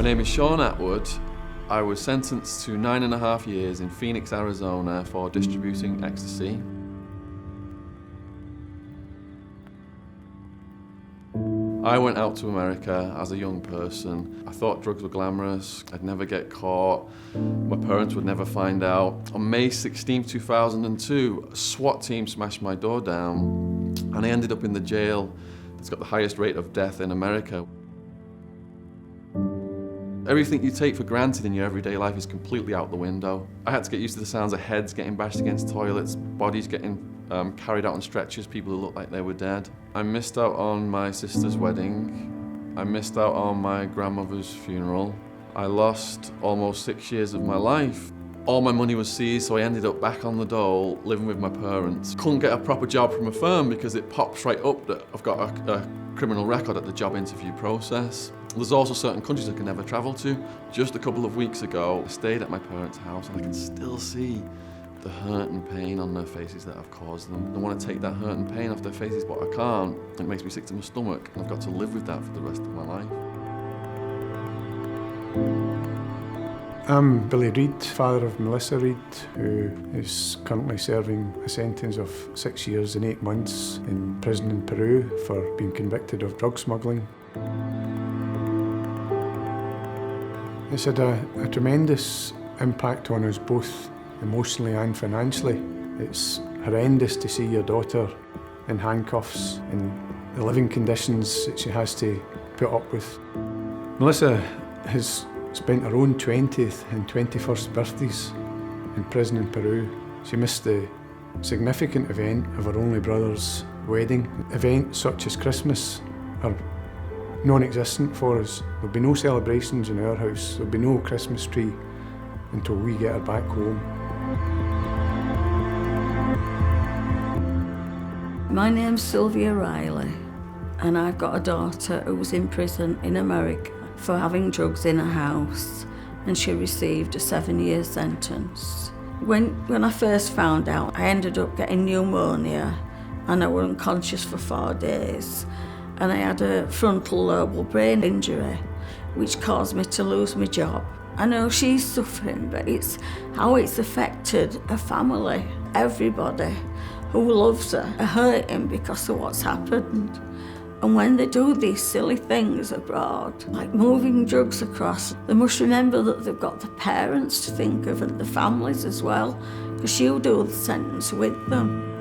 My name is Sean Atwood. I was sentenced to 9.5 years in Phoenix, Arizona for distributing ecstasy. I went out to America as a young person. I thought drugs were glamorous, I'd never get caught, my parents would never find out. On May 16, 2002, a SWAT team smashed my door down and I ended up in the jail that's got the highest rate of death in America. Everything you take for granted in your everyday life is completely out the window. I had to get used to the sounds of heads getting bashed against toilets, bodies getting carried out on stretchers, people who looked like they were dead. I missed out on my sister's wedding. I missed out on my grandmother's funeral. I lost almost 6 years of my life. All my money was seized, so I ended up back on the dole, living with my parents. Couldn't get a proper job from a firm because it pops right up that I've got a criminal record at the job interview process. There's also certain countries I can never travel to. Just a couple of weeks ago, I stayed at my parents' house and I can still see the hurt and pain on their faces that I've caused them. I want to take that hurt and pain off their faces, but I can't. It makes me sick to my stomach, and I've got to live with that for the rest of my life. I'm Billy Reid, father of Melissa Reid, who is currently serving a sentence of 6 years and 8 months in prison in Peru for being convicted of drug smuggling. It's had a tremendous impact on us both emotionally and financially. It's horrendous to see your daughter in handcuffs and the living conditions that she has to put up with. Melissa has spent her own 20th and 21st birthdays in prison in Peru. She missed the significant event of her only brother's wedding. Events such as Christmas are non-existent for us. There'll be no celebrations in our house. There'll be no Christmas tree until we get her back home. My name's Sylvia Riley, and I've got a daughter who was in prison in America for having drugs in her house, and she received a 7-year sentence. When I first found out, I ended up getting pneumonia and I was unconscious for 4 days, and I had a frontal lobal brain injury which caused me to lose my job. I know she's suffering, but it's how it's affected her family. Everybody who loves her are hurting because of what's happened. And when they do these silly things abroad, like moving drugs across, they must remember that they've got the parents to think of and the families as well, because she'll do the sentence with them.